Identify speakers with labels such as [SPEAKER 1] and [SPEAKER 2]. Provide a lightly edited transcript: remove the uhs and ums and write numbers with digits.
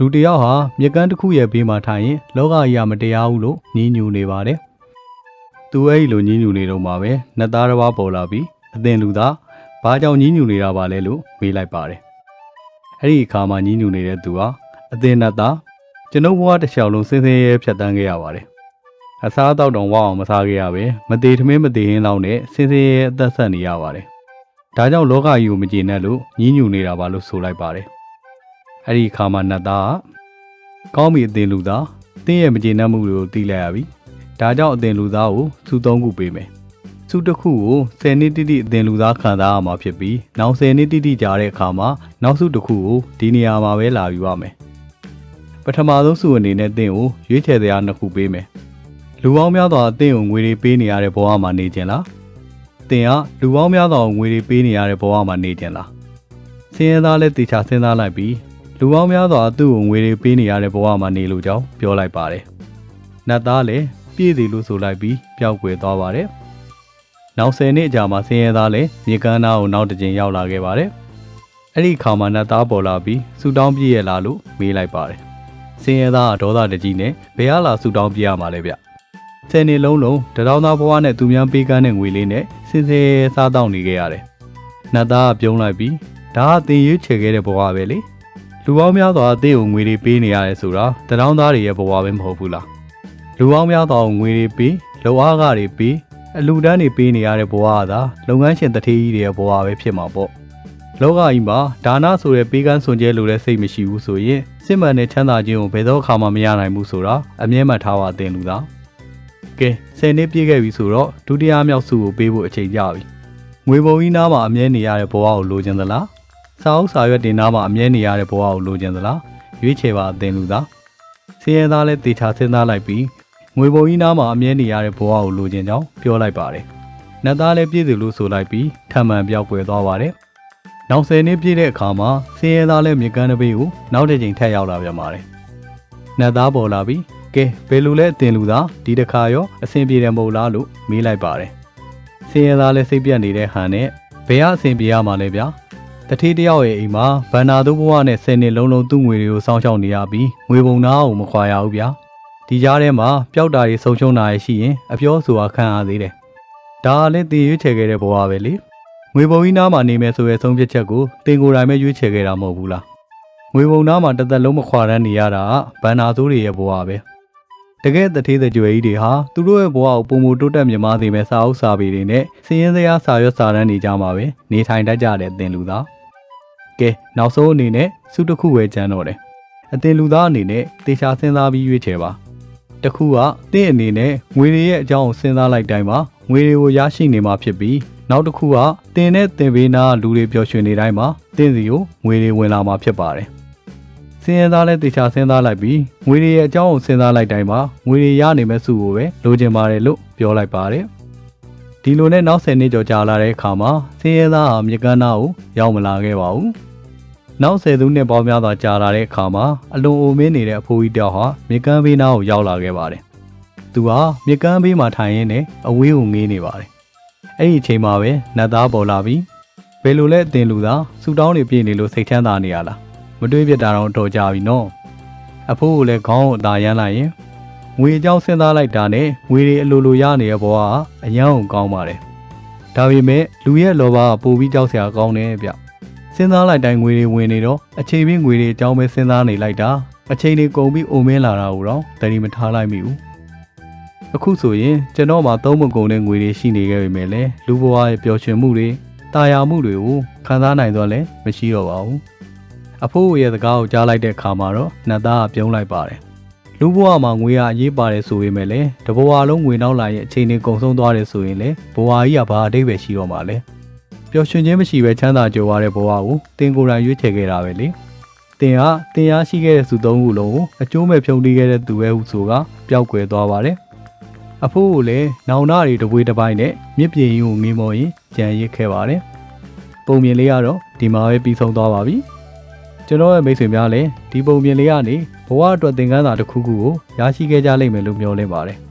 [SPEAKER 1] လူတယောက်ဟာမြကန်းတစ်ခုရဲ့ဘေးမှာထိုင်ရင်လောကကြီးကမတရားဘူးလို့ညင်းညူနေပါတယ်။သူအဲ့လိုညင်းညူနေတော့မှပဲနတ်သားတစ်ပါးပေါ်လာပြီးအသင်လူသားဘာကြောင့်ညင်းညူနေတာပါလဲလို့မေးလိုက်ပါတယ်။အဲ့ဒီအခါမှာညင်းညူနေတဲ့သူဟာအသင်နတ်သားကျွန်ုပ်ဘဝတစ်လျှောက်လုံးဆင်းဆင်းရဲဖြတ်တန်းခဲ့ရပါတယ်။အစားအသောက်တောင်ဝအောင်မစားခဲ့ရပဲမသေးထမင်းမသေးဟင်းလောက်နဲ့ဆင်းဆင်းရဲအသက်ဆက်နေရပါတယ်။ဒါကြောင့်လောကကြီးကိုမကျေနပ်လို့ညင်းညူနေတာပါလို့ဆိုလိုက်ပါတယ်။အဲ့ဒီအခါမှာနတ်သားကောင်းပြီအသင်လူသားတင်းရဲ့မကျေနပ်မှုတွေကိုသိလိုက်ရပြီ။ဒါကြောင့်အသင်လူသားကိုစု3ခုပေးမယ်။စုတစ်ခုကို10နှစ်တိတိအသင်လူသားခံစားရမှာဖြစ်ပြီးနောက်10နှစ်တိတိကြာတဲ့အခါမှာနောက်စုတစ်ခုကိုဒီနေရာမှာပဲလာယူရမယ်။ပထမဆုံးစုအနေနဲ့တင်းကိုရွေးချယ်တရား2ခုပေးမယ်။လူပေါင်းများစွာအတင်းကိုငွေတွေပေးနေရတဲ့ဘဝမှာနေခြင်းလား။တင်းကလူပေါင်းများစွာကိုငွေတွေပေးနေရတဲ့ဘဝမှာနေခြင်းလား။စင်းရဲသားလည်းတေချာစဉ်းစားလိုက်ပြီးလူပေါင်းများစွာသူ့ကိုငွေတွေပေးနေရတဲ့ဘဝမှာနေလို့ကြောင်းပြောလိုက်ပါတယ်။နတ်သားလည်းပြည့်စီလို့ဆိုလိုက်ပြီးပျောက်ကွယ်သွားပါတယ်။နောက်10နှစ်အကြာမှာဆင်းရဲသားလည်းမြေကမ်းနားကိုနောက်တစ်ကြိမ်ရောက်လာခဲ့ပါတယ်။အဲ့ဒီအခါမှာနတ်သားပေါ်လာပြီးဆူတောင်းပြည့်ရလားလို့မေးလိုက်ပါတယ်။ဆင်းရဲသားကဒေါသတကြီးနဲ့ဘယ်ဟာလာဆူတောင်းပြရမှာလဲဗျ။10နှစ်လုံးတထောင်သားဘဝနဲ့သူများပေးကမ်းတဲ့ငွေလေးနဲ့စင်စဲစားတောင်းနေခဲ့ရတယ်။နတ်သားကပြုံးလိုက်ပြီးဒါကသင်ရွေးချယ်ခဲ့တဲ့ဘဝပဲလေ။လူပေါင်းများစွာအသေးကိုငွေတွေပေးနေရတယ်ဆိုတာတထောင်သားတွေရဲ့ဘဝပဲမဟုတ်ဘူးလားလူပေါင်းများစွာကိုငွေတွေပေးလုံအားကားတွေပေးအလူတန်းတွေပေးနေရတဲ့ဘဝကသာလုပ်ငန်းရှင်တထေးကြီးတွေရဲ့ဘဝပဲဖြစ်မှာပေါ့လောကကြီးမှာဒါနဆိုတဲ့ပေးကမ်းစွန်ကျဲလိုတဲ့စိတ်မရှိဘူးဆိုရင်စစ်မှန်တဲ့ချမ်းသာခြင်းကိုဘယ်သောအခါမှမရနိုင်ဘူးဆိုတာအမြဲမှတ်ထားပါသင်လူသားကဲ10နှစ်ပြည့်ခဲ့ပြီဆိုတော့ဒုတိယမြောက်စုကိုပေးဖို့အချိန်ကြပြီငွေပုံကြီးနားမှာအမြဲနေရတဲ့ဘဝကိုလိုချင်သလားစာအုပ်စာရွက်တင်နားမှာအမြဲနေရတဲ့ဘဝကိုလိုချင်သလားရွေးချယ်ပါအသင်လူသားဆင်းရဲသားလည်းတေချာစဉ်းစားလိုက်ပြီးငွေပုံကြီးနားမှာအမြဲနေရတဲ့ဘဝကိုလိုချင်ကြောင်းပြောလိုက်ပါတယ်နတ်သားလည်းပြည့်စုံလို့ဆိုလိုက်ပြီးထပ်မံပြောက်ွယ်သွားပါတယ်နောက်10နှစ်ပြည့်တဲ့အခါမှာဆင်းရဲသားလည်းမြေကမ်းတစ်ပေးကိုနောက်တစ်ချိန်ထပ်ရောက်လာပြန်ပါတယ်နတ်သားပေါ်လာပြီးကဲဘယ်လိုလဲအသင်လူသားဒီတစ်ခါရောအဆင်ပြေတယ်မဟုတ်လားလို့မေးလိုက်ပါတယ်ဆင်းရဲသားလည်းစိတ်ပြတ်နေတဲ့ဟန်နဲ့ဘယ်ဟာအဆင်ပြေရမှာလဲဗျာတထေးတယောက်ရဲ့အိမ်မှာဗန္နာသူဘဝနဲ့10နှစ်လုံးသူ့ငွေတွေကိုစောင့်ရှောက်နေရပြီးငွေပုံနာကိုမခွာရဘူးဗျာဒီကြားထဲမှာပျောက်တာတွေဆုံးရှုံးတာရရှိရင်အပြောဆိုတာခံရသေးတယ်ဒါကလည်းတင်ရွေးချယ်ခဲ့တဲ့ဘဝပဲလေငွေပုံကြီးနားမှာနေမယ်ဆိုရဲဆုံးဖြတ်ချက်ကိုတင်ကိုယ်တိုင်ပဲရွေးချယ်ခဲ့တာမဟုတ်ဘူးလားငွေပုံနားမှာတစ်သက်လုံးမခွာရမ်းနေရတာကဗန္နာသူတွေရဲ့ဘဝပဲတကယ်တထေးတဲ့ကြွယ်ကြီးတွေဟာသူတို့ရဲ့ဘဝကိုပုံမတိုးတက်မြင့်မားစေမဲ့စာအုပ်စာပေတွေနဲ့စည်ရင်းစရာစာရွက်စာတမ်းတွေကြားမှာပဲနေထိုင်တတ်ကြတဲ့တင်လူသားကဲနောက်ဆုံးအနေနဲ့စုတစ်ခုပဲကျန်တော့တယ်အသင်လူသားအနေနဲ့တေချာစဉ်းစားပြီးရွေးချယ်ပါတစ်ခုကသင်အနေနဲ့ငွေတွေရဲ့အကြောင်းကိုစဉ်းစားလိုက်တိုင်းမှာငွေတွေကိုရရှိနေမှာဖြစ်ပြီးနောက်တစ်ခုကသင်နဲ့သင်ပေးနာလူတွေပျော်ရွှင်နေတိုင်းမှာသင်စီကိုငွေတွေဝင်လာမှာဖြစ်ပါတယ်စင်ရသားလည်းတေချာစဉ်းစားလိုက်ပြီးငွေတွေရဲ့အကြောင်းကိုစဉ်းစားလိုက်တိုင်းမှာငွေတွေရနေမဲ့စုကိုပဲလိုချင်ပါတယ်လို့ပြောလိုက်ပါတယ်ဒီလိုနဲ့နောက်10နှစ်ကျော်ကြာလာတဲ့အခါမှာစင်ရသားဟာမြေကမ်းနားကိုရောက်မလာခဲ့ပါဘူးနောက်10သူနှစ်ပေါင်းများစွာကြာလာတဲ့အခါမှာအလွန်အိုမင်းနေတဲ့အဖိုးကြီးတယောက်ဟာမြေကမ်းဘေးနားကိုရောက်လာခဲ့ပါတယ်သူဟာမြေကမ်းဘေးမှာထိုင်ရင်းနဲ့အဝေးကိုငေးနေပါတယ်အဲ့ဒီအချိန်မှာပဲနတ်သားပေါ်လာပြီးဘယ်လိုလဲအတင်လူသားစူတောင်းနေပြည့်နေလို့စိတ်ချမ်းသာနေရလားမတွေးပြတာတော့တော်ကြပြီနော်အဖိုးကိုလည်းခေါင်းကိုအသာရမ်းလိုက်ရင်ငွေအကြောင်းစဉ်းစားလိုက်တာနဲ့ငွေတွေအလိုလိုရနေတဲ့ဘဝကအယမ်းကောင်းပါတယ်ဒါပေမဲ့လူရဲ့လောဘကပိုပြီးကြောက်စရာကောင်းတယ်ဗျစဉ်းစားလိုက်တိုင်းငွေတွေဝင်နေတော့အချိန်ပြည့်ငွေတွေအကြောင်းပဲစဉ်းစားနေလိုက်တာအချိန်တွေကုန်ပြီးအိုမင်းလာတာကိုတော့တတိမထားလိုက်မိဘူးအခုဆိုရင်ကျွန်တော်မှသုံးမကုန်တဲ့ငွေတွေရှိနေခဲ့ပေမဲ့လည်းလူဘဝရဲ့ပျော်ရွှင်မှုတွေတာယာမှုတွေကိုခံစားနိုင်တော့လည်းမရှိတော့ပါဘူးအဖိုးရဲ့စကားကိုကြားလိုက်တဲ့အခါမှာတော့နတ်သားကပြုံးလိုက်ပါတယ်လူဘဝမှာငွေကအရေးပါတယ်ဆိုပေမဲ့လည်းတဘဝလုံးငွေနောက်လာရဲ့အချိန်တွေကုန်ဆုံးသွားတယ်ဆိုရင်လည်းဘဝကြီးကဘာအတိတ်ပဲရှိတော့မှာလဲပျော်ရွှင်ခြင်းမရှိပဲချမ်းသာကြွယ်ဝတဲ့ဘဝကိုတင်ကိုယ်တိုင်ရွေးချယ်ခဲ့တာပဲလေတင်ဟာတင်ရရှိခဲ့တဲ့စုသုံးခုလုံးကိုအကျိုးမဲ့ဖြုံတီးခဲ့တဲ့သူပဲဟုဆိုကပျောက်ကွယ်သွားပါတယ်အဖိုးကိုလည်းနောင်နာတွေတပွေးတစ်ပိုင်းနဲ့မြစ်ပြင်ကြီးကိုငေးမော်ရင်ကြံရစ်ခဲ့ပါတယ်ပုံမြင်လေးကတော့ဒီမှာပဲပြီးဆုံးသွားပါပြီကျွန်တော်ရဲ့မိတ်ဆွေများလည်းဒီပုံပြင်လေးကနေဘဝအတွက်သင်ခန်းစာတစ်ခုခုကိုရရှိခဲ့ကြလိမ့်မယ်လို့မျှော်လင့်ပါတယ်